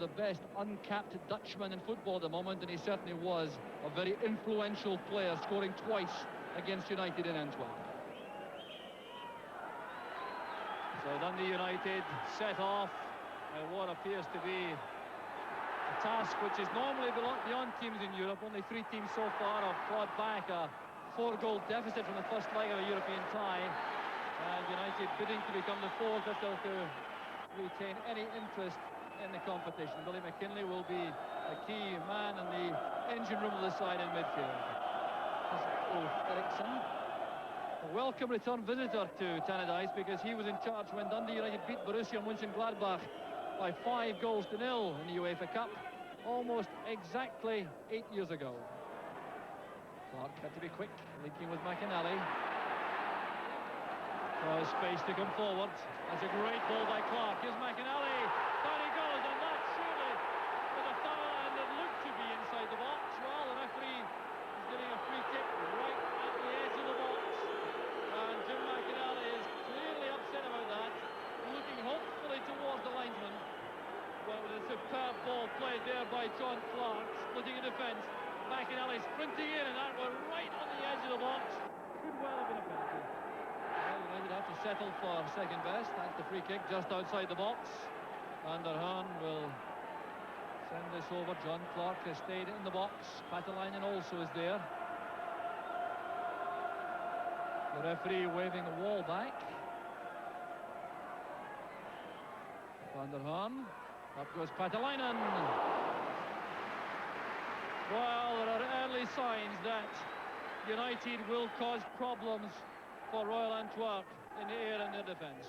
the best uncapped Dutchmen in football at the moment, and he certainly was a very influential player, scoring twice against United in Antwerp. So Dundee United set off what appears to be a task which is normally beyond teams in Europe. Only 3 teams so far have fought back a 4-goal deficit from the first leg of a European tie. And United bidding to become the 4th if they're to retain any interest in the competition. Billy McKinlay will be a key man in the engine room of the side in midfield. Ulf Eriksson, a welcome return visitor to Tannadice, because he was in charge when Dundee United beat Borussia Mönchengladbach by 5-0 in the Uefa Cup, almost exactly 8 years ago. Clark had to be quick, linking with McInally. Oh, space to come forward. That's a great ball by Clark. Here's McInally. Down he goes, and that surely was a foul, and it looked to be inside the box. Well, the referee is giving a free kick right at the edge of the box. And Jim McInally is clearly upset about that, looking hopefully towards the linesman. Well, with a superb ball played there by John Clark, splitting a defence. McInally sprinting in, and that was right on the edge of the box. Could well have been a penalty. Well, United have to settle for second best. That's the free kick just outside the box. Van der Haan will send this over. John Clark has stayed in the box. Patalainen also is there. The referee waving the wall back. Van der Haan. Up goes Patalainen. Well, there are early signs that United will cause problems for Royal Antwerp in the air and their defence.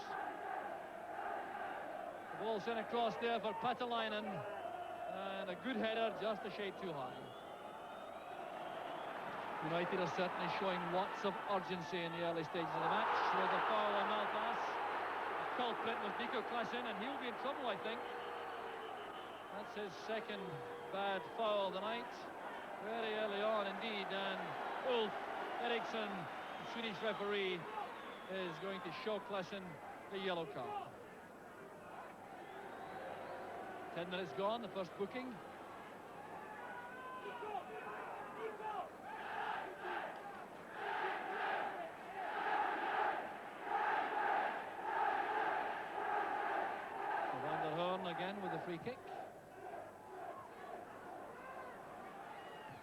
The ball sent across there for Patalainen, and a good header, just a shade too high. United are certainly showing lots of urgency in the early stages of the match. With a foul on Malpas. The culprit was Nico Klassen, and he'll be in trouble, I think. That's his second bad foul of the night. Very early on indeed, and Ulf Eriksson, the Swedish referee, is going to show Klassen the yellow card. 10 minutes gone, the first booking. So Van der Haan again with the free kick.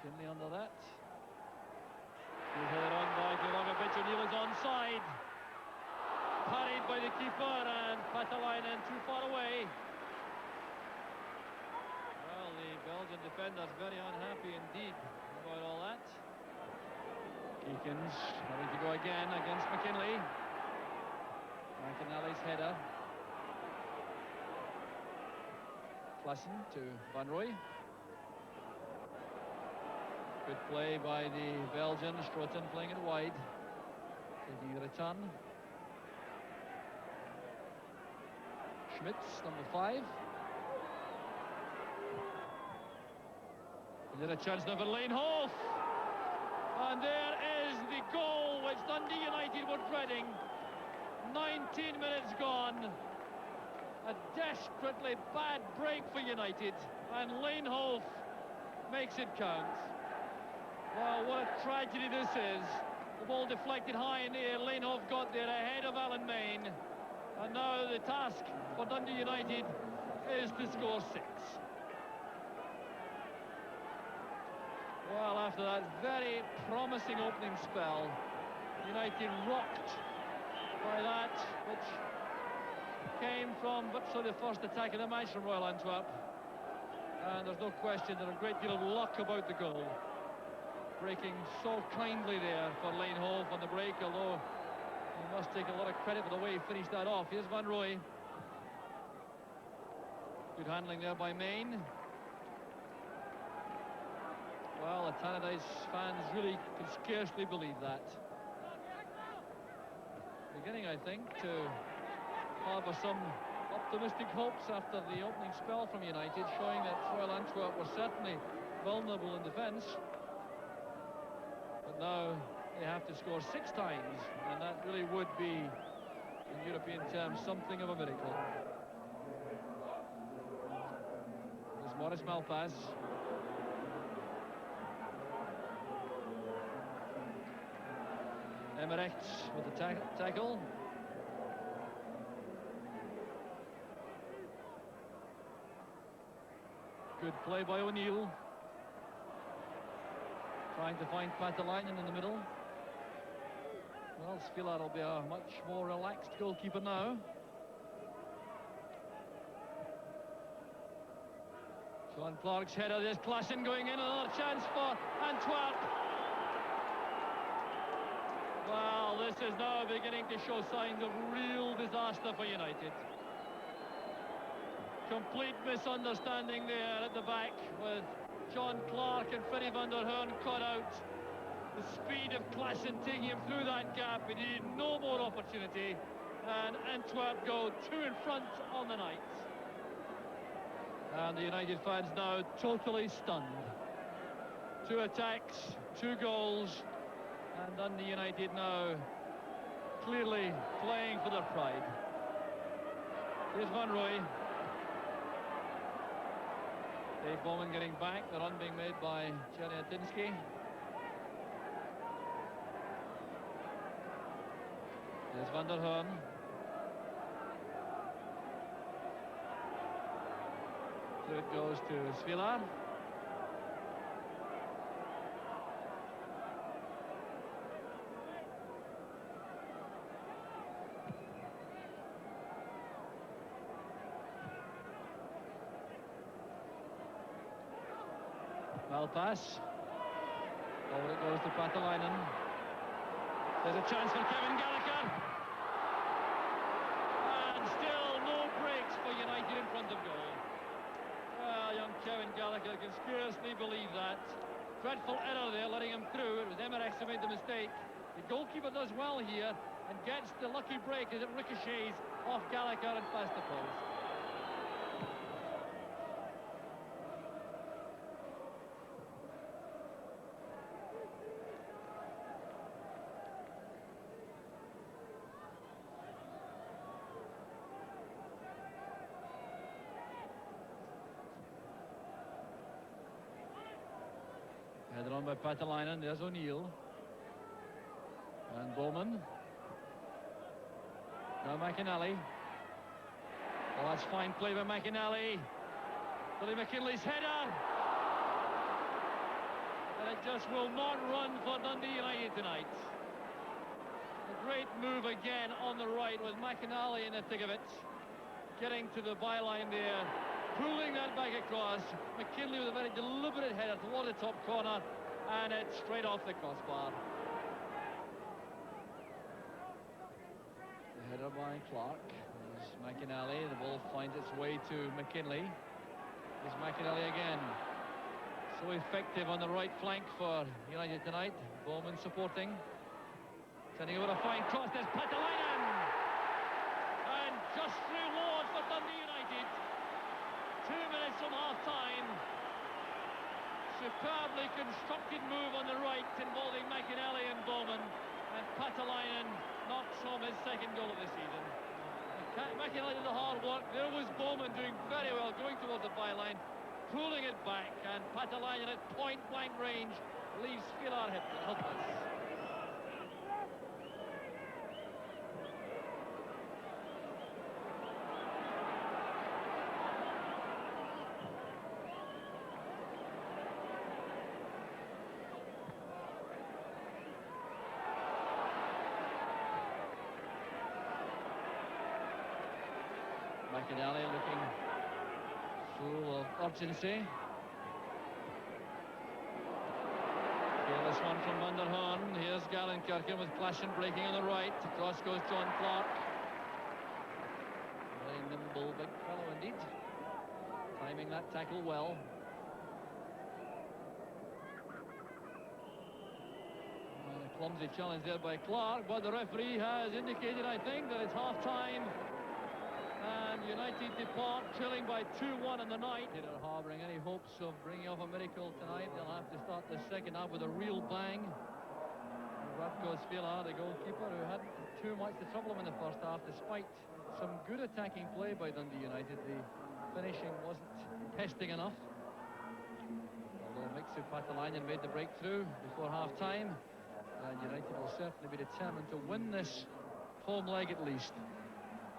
McKinlay under that. Good header on by Gulagovic, and he was onside. Parried by the keeper, and Patalainen too far away. Well, the Belgian defenders very unhappy indeed about all that. Keekins having to go again against McKinlay. McInally's header. Klassen to Van Rooij. Good play by the Belgian. Stroeten playing it wide. Taking the return. Schmitz, number 5. And then a chance now for Leenhoff. And there is the goal which Dundee United were dreading. 19 minutes gone. A desperately bad break for United. And Leenhoff makes it count. Well, what a tragedy this is. The ball deflected high in the air. Leenhoff got there ahead of Alan Main. And now the task for Dundee United is to score 6. Well, after that very promising opening spell, United rocked by that, which came from virtually the first attack of the match from Royal Antwerp. And there's no question there's a great deal of luck about the goal. Breaking so kindly there for Leenhoff on the break, although he must take a lot of credit for the way he finished that off. Here's Van Rooij. Good handling there by Main. Well, the Tannadice fans really can scarcely believe that. Beginning, I think, to harbour some optimistic hopes after the opening spell from United, showing that Royal Antwerp were certainly vulnerable in defence. But now they have to score 6 times, and that really would be, in European terms, something of a miracle. Boris Malpass. Emmerich with the tackle. Good play by O'Neill. Trying to find Patalainen in the middle. Well, Svilar will be a much more relaxed goalkeeper now. John Clark's header, there's Klassen going in, another chance for Antwerp. Well, this is now beginning to show signs of real disaster for United. Complete misunderstanding there at the back with John Clark and Ferry van der Hoorn caught out. The speed of Klassen taking him through that gap, he needed no more opportunity, and Antwerp go 2 in front on the night. And the United fans now totally stunned. 2 attacks, 2 goals, and Dundee United now clearly playing for their pride. Here's Van Rooij. Dave Bowman getting back, the run being made by Tannadice. There's Van der Hoorn. So it goes to Svilar. Malpass. Over it goes to Patalainen. There's a chance for Kevin Gallagher. And still no breaks for United in front of goal. Well, young Kevin Gallagher can scarcely believe that. Dreadful error there, letting him through. It was Emmerich who made the mistake. The goalkeeper does well here and gets the lucky break as it ricochets off Gallagher and past the post. Headed on by Patalainen, there's O'Neill. And Bowman. Now McInally. Well, that's fine play by McInally. Billy McKinley's header. And it just will not run for Dundee United tonight. A great move again on the right with McInally in the thick of it. Getting to the byline there. Pulling that back across. McKinley with a very deliberate header toward the top corner, and it's straight off the crossbar. The header by Clark. There's McInally. The ball finds its way to McKinley. There's McInally again. So effective on the right flank for United tonight. Bowman supporting. Sending over a fine cross. There's Patalainen. And just reward for Dundee United. 2 minutes from half-time. Superbly constructed move on the right involving McInally and Bowman. And Patalainen knocks home his 2nd goal of the season. McInally did the hard work. There was Bowman doing very well, going towards the byline, pulling it back, and Patalainen at point-blank range leaves Svilar helpless. McInally looking full of urgency. Careless one from Van der Hoorn. Here's Gallenkirchen with Klassen breaking on the right. Across goes John Clark. Very nimble, big fellow indeed. Timing that tackle well. And a clumsy challenge there by Clark, but the referee has indicated, I think, that it's half-time. And United depart trailing by 2-1 in the night. They're harbouring any hopes of bringing off a miracle tonight. They'll have to start the second half with a real bang. Radko Svilar, the goalkeeper, who hadn't too much to trouble him in the first half, despite some good attacking play by Dundee United. The finishing wasn't testing enough. Mixu Patalainen made the breakthrough before half-time, and United will certainly be determined to win this home leg at least.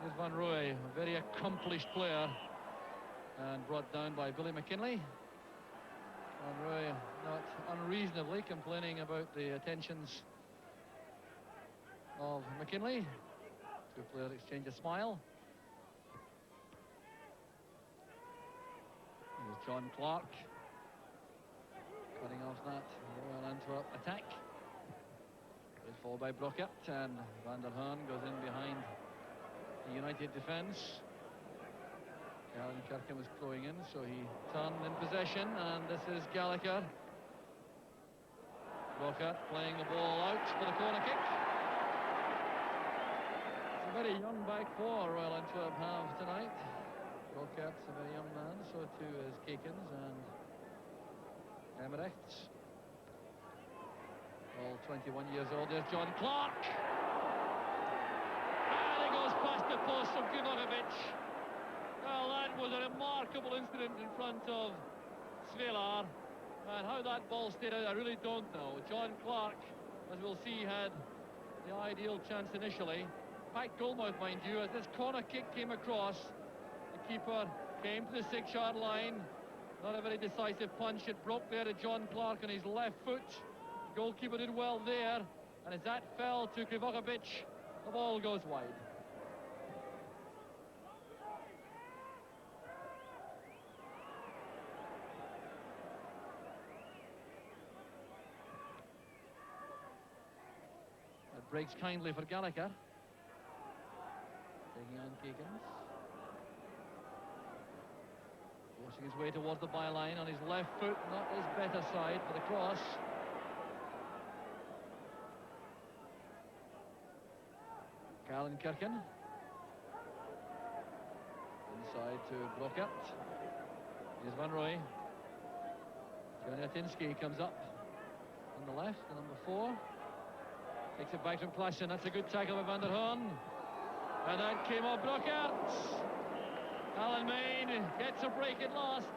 Here's Van Rooij, a very accomplished player, and brought down by Billy McKinlay. Van Rooij not unreasonably complaining about the attentions of McKinlay. Two players exchange a smile. Here's John Clark cutting off that Royal Antwerp attack. It's followed by Brockert, and Van der Haan goes in behind the United defence. Alan Kirkham was throwing in, so he turned in possession, and this is Gallagher. Brockert playing the ball out for the corner kick. It's a very young back four Royal Antwerp have tonight. Brockert's a very young man, so too is Kekens and Emmerich. All 21 years old. There's John Clark. And it goes past the post from Krivokapic. Well, that was a remarkable incident in front of Svelar. And how that ball stayed out, I really don't know. John Clark, as we'll see, had the ideal chance initially. Packed goalmouth, mind you, as this corner kick came across. The keeper came to the 6-yard line. Not a very decisive punch. It broke there to John Clark on his left foot. The goalkeeper did well there. And as that fell to Krivokapic, the ball goes wide. That breaks kindly for Gallagher. Taking on Kekens. Forcing his way towards the byline on his left foot, not his better side for the cross. Alan Kirkham. Inside to Brockert. Here's Van Rooij. Tannadice comes up on the left, the number 4. Takes it back from Klassen. That's a good tackle by Van der Haan. And that came off Brockert. Alan Main gets a break at last.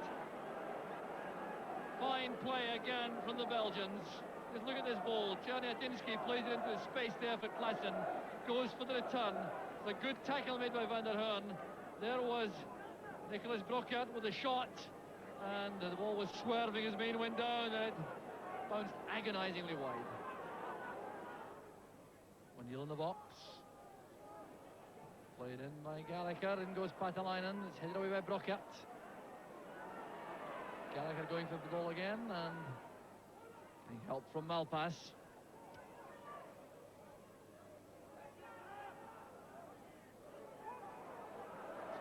Fine play again from the Belgians. Just look at this ball. Tannadice plays it into the space there for Klassen. Goes for the return. It's a good tackle made by Van der Haan. There was Nicholas Brockert with a shot. And the ball was swerving as Main went down. And it bounced agonizingly wide. 1-0 in the box. Played in by Gallagher, and goes Patalainen. It's headed away by Brockert. Gallagher going for the ball again, and getting help from Malpass.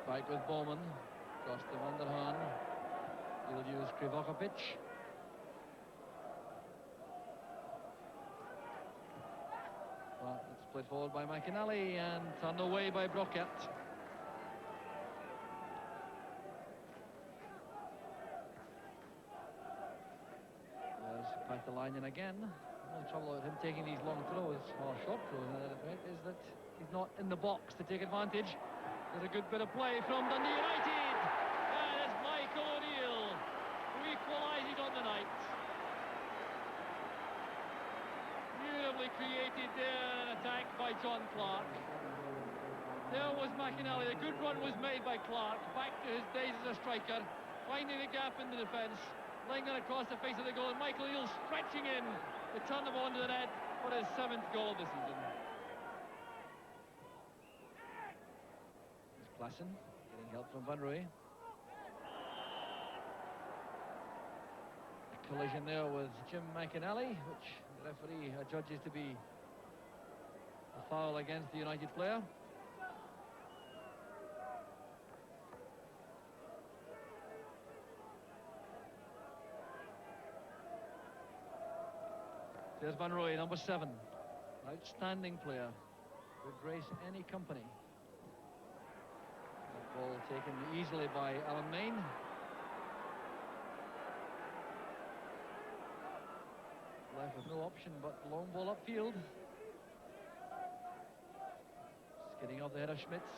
Spike with Bowman. Across to Van der Haan. He'll use Krivokapic. Well, it's played forward by McInally and turned away by Brockert. There's Patalainen again. The only trouble with him taking these long throws, or short throws, is that he's not in the box to take advantage. There's a good bit of play from Dundee United. And it's Michael O'Neill who equalises on the night. Beautifully created there, an attack by John Clark. There was McInally. A good run was made by Clark, back to his days as a striker, finding a gap in the defence, laying it across the face of the goal, and Michael O'Neill stretching in to turn the ball into the net for his 7th goal of the season. There's Klassen getting help from Van Rooij. A collision there with Jim McInally, which the referee judges to be a foul against the United player. There's Van Rooij, number 7. Outstanding player. Would grace any company. That ball taken easily by Alan Main. Left with no option but long ball upfield. Skidding off the head of Schmitz.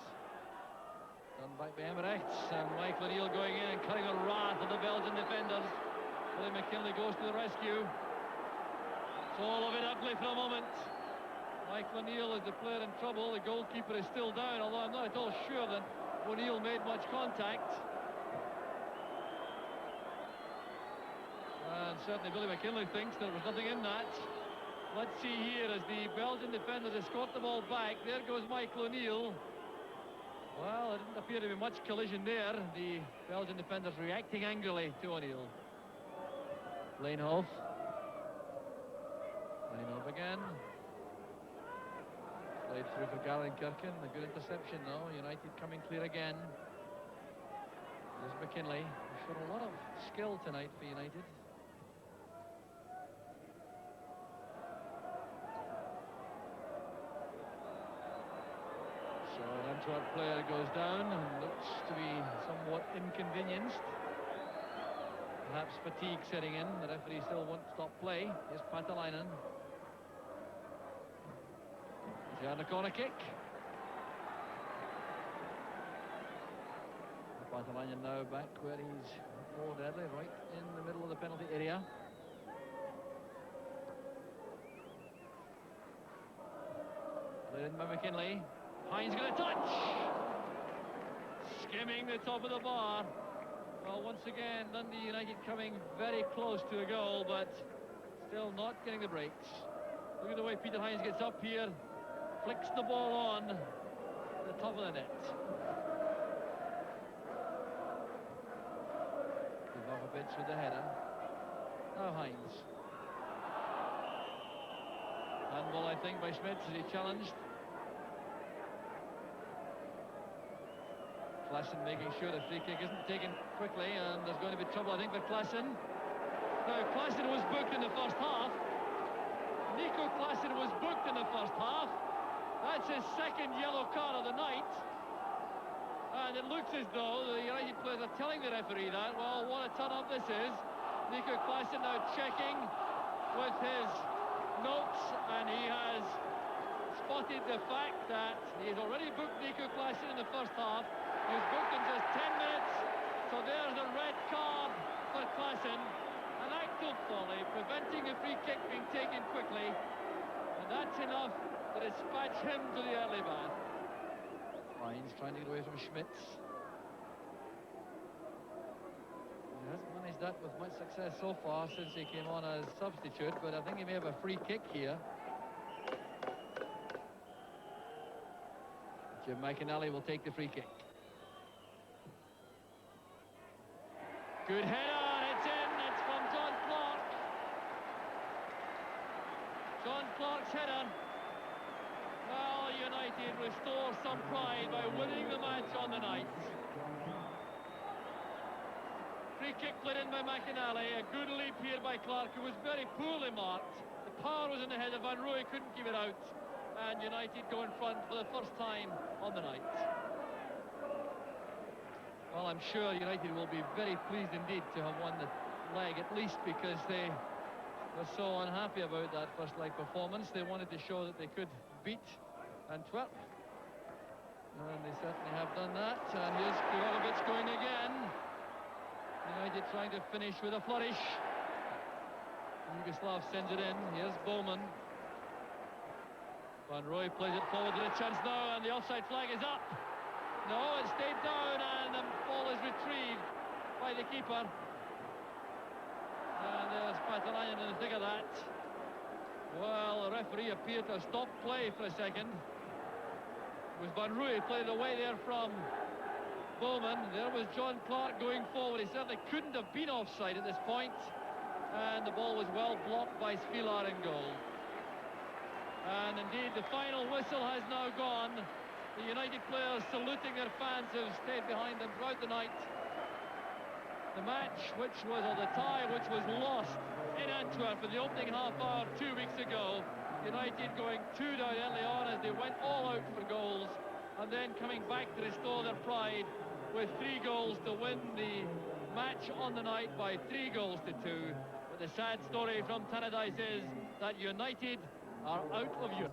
Done back by Emmerich, and Michael O'Neill going in and cutting a wrath of the Belgian defenders. Willie McKinley goes to the rescue. It's all a bit ugly for a moment. Mike O'Neill is the player in trouble. The goalkeeper is still down, although I'm not at all sure that O'Neill made much contact. And certainly Billy McKinley thinks there was nothing in that. Let's see here as the Belgian defenders escort the ball back. There goes Mike O'Neill. Well, there didn't appear to be much collision there. The Belgian defenders reacting angrily to O'Neill. Lanehoff. Lanehoff again. Played through for Gallenkirchen. A good interception though. United coming clear again. There's McKinley. Showed a lot of skill tonight for United. So an Antwerp player goes down and looks to be somewhat inconvenienced. Perhaps fatigue setting in. The referee still won't stop play. Here's Patalainen. He's on the corner kick. Patalainen now back where he's more deadly, right in the middle of the penalty area. Played in by McKinley. Hines got a touch. Skimming the top of the bar. Well, once again, Dundee United coming very close to a goal, but still not getting the breaks. Look at the way Peter Hines gets up here, flicks the ball on the top of the net. Ivakovic with the header. Now Hines. Handball, I think, by Schmitz as he challenged. Klassen making sure the free kick isn't taken quickly, and there's going to be trouble, I think, for Klassen. Now, Klassen was booked in the first half. Nico Klassen was booked in the first half. That's his second yellow card of the night. And it looks as though the United players are telling the referee that. Well, what a turn-up this is. Nico Klassen now checking with his notes, and he has spotted the fact that he has already booked Nico Klassen in the first half. He was booked in just 10 minutes, so there's a red card for Klassen. An act of folly, preventing a free kick being taken quickly, and that's enough to dispatch him to the early bath. Hines trying to get away from Schmitz. He hasn't managed that with much success so far since he came on as substitute, but I think he may have a free kick here. Jim McInally will take the free kick. Good header, it's in, it's from John Clark. John Clark's header. Well, United restore some pride by winning the match on the night. Free kick played in by McInally, a good leap here by Clark, who was very poorly marked. The power was in the head of Van Rooij, couldn't keep it out. And United go in front for the first time on the night. Well, I'm sure United will be very pleased indeed to have won the leg, at least because they were so unhappy about that first leg performance. They wanted to show that they could beat Antwerp, and they certainly have done that. And here's Ivakovic going again. United trying to finish with a flourish. Yugoslav sends it in. Here's Bowman. Van Rooij plays it forward to the chance now, and the offside flag is up. No, it stayed down, and the ball is retrieved by the keeper. And there's Patalainen in the thick of that. Well, the referee appeared to have stopped play for a second. It was Van Rooij played away there from Bowman. There was John Clark going forward. He certainly couldn't have been offside at this point. And the ball was well blocked by Spilar in goal. And indeed, the final whistle has now gone. The United players saluting their fans who have stayed behind them throughout the night. The match, or the tie, which was lost in Antwerp in the opening half hour 2 weeks ago. United going 2 down early on as they went all out for goals, and then coming back to restore their pride with 3 goals to win the match on the night by 3 goals to 2. But the sad story from Tannadice is that United are out of Europe.